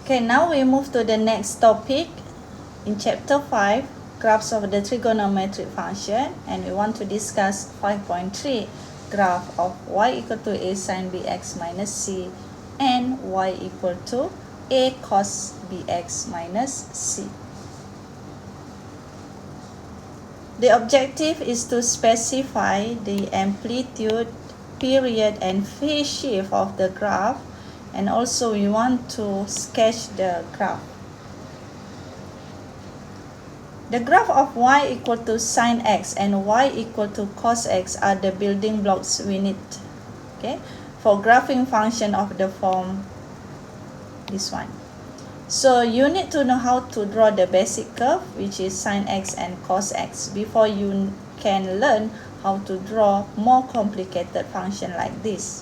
Okay, now we move to the next topic in chapter 5, graphs of the trigonometric function, and we want to discuss 5.3, graph of y equal to a sine bx minus c and y equal to a cos bx minus c. The objective is to specify the amplitude, period, and phase shift of the graph, and also we want to sketch the graph. The graph of y equal to sine x and y equal to cos x are the building blocks we need, okay, for graphing function of the form this one. So you need to know how to draw the basic curve, which is sine x and cos x, before you can learn how to draw more complicated function like this.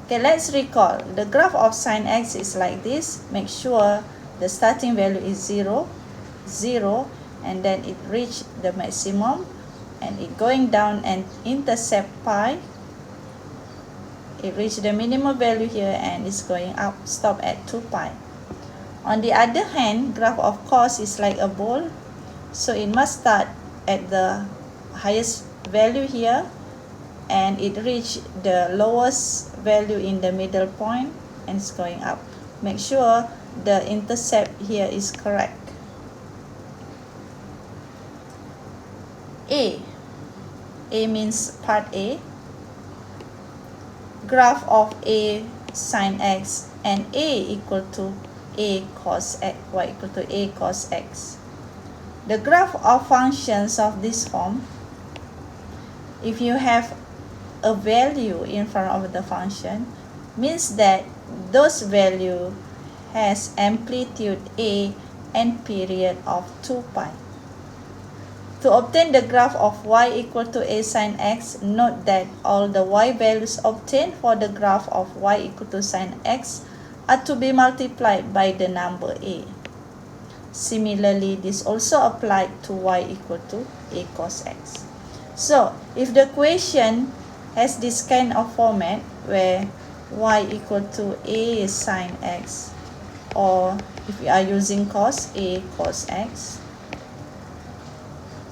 Okay, let's recall. The graph of sine x is like this. Make sure the starting value is 0, 0, and then it reach the maximum, and it going down and intercept pi. It reach the minimum value here and it's going up, stop at 2 pi. On the other hand, graph of cos is like a ball, so it must start at the highest value here and it reach the lowest value in the middle point and it's going up. Make sure the intercept here is correct. A means part A. Graph of a sine x and a equal to a cos x, y equal to a cos x. The graph of functions of this form, if you have a value in front of the function, means that those value has amplitude a and period of 2 pi. To obtain the graph of y equal to a sine x, note that all the y values obtained for the graph of y equal to sine x are to be multiplied by the number a. Similarly, this also applied to y equal to a cos x. So, if the equation has this kind of format where y equal to a sine x, or if we are using cos, a cos x,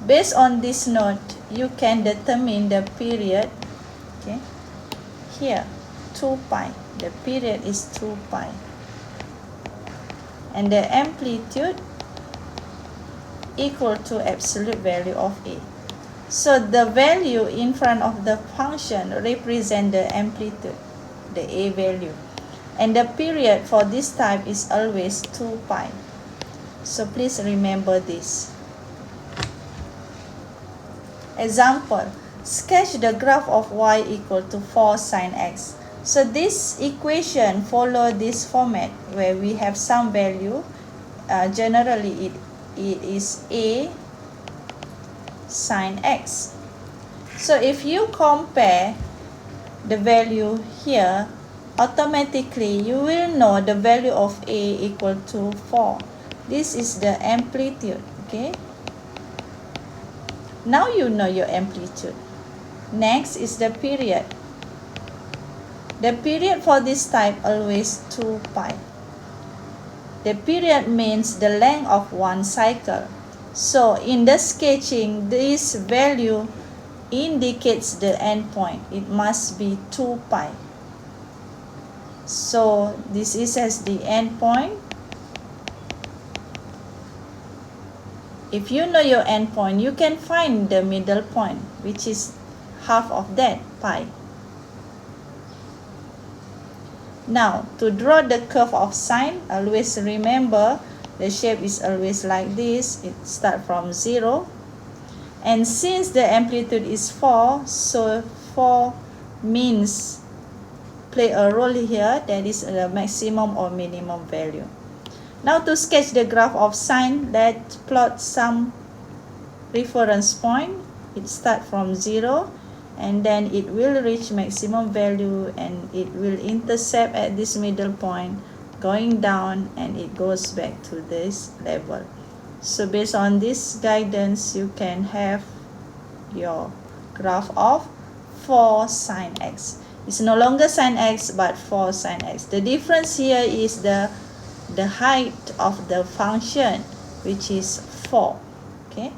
based on this note, you can determine the period, okay, here, 2 pi. The period is 2 pi. And the amplitude equal to absolute value of a. So the value in front of the function represent the amplitude, the a value. And the period for this type is always 2 pi. So please remember this. Example, sketch the graph of y equal to 4 sine x. So this equation follow this format where we have some value. Generally it is a sine x. So if you compare the value here, automatically you will know the value of a equal to 4. This is the amplitude, okay? Now you know your amplitude. Next is the period. The period for this type always 2 pi. The period means the length of one cycle. So in the sketching, this value indicates the endpoint. It must be 2 pi. So this is as the endpoint. If you know your endpoint, you can find the middle point, which is half of that, pi. Now, to draw the curve of sine, always remember the shape is always like this. It starts from 0. And since the amplitude is 4, so 4 means play a role here, that is the maximum or minimum value. Now to sketch the graph of sine, let's plot some reference point. It starts from 0 and then it will reach maximum value and it will intercept at this middle point, going down, and it goes back to this level. So based on this guidance, you can have your graph of 4 sine x. It's no longer sine x but 4 sine x. The difference here is the the height of the function, which is 4. Okay.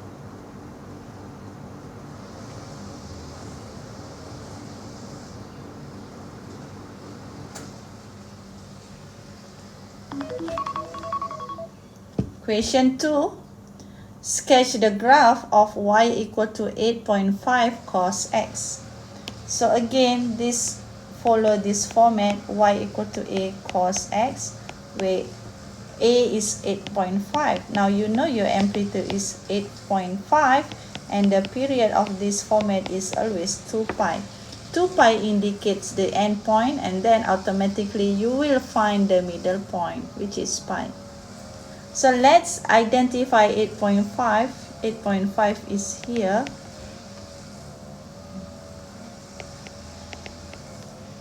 Question 2. Sketch the graph of y equal to 8.5 cos x. So again, this follow this format, y equal to a cos x, where a is 8.5. Now you know your amplitude is 8.5, and the period of this format is always 2 pi. 2 pi indicates the end point, and then automatically you will find the middle point, which is pi. So let's identify 8.5. 8.5 is here.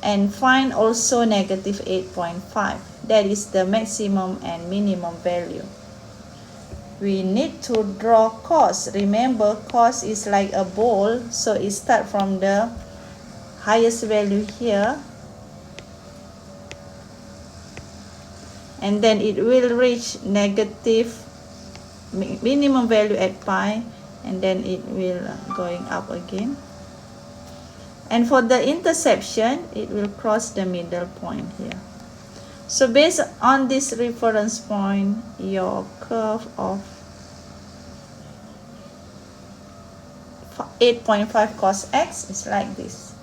And find also negative 8.5. That is the maximum and minimum value. We need to draw cos. Remember, cos is like a ball, so it starts from the highest value here, and then it will reach negative minimum value at pi, and then it will going up again. And for the intersection, it will cross the middle point here. So based on this reference point, your curve of 8.5 cos x is like this.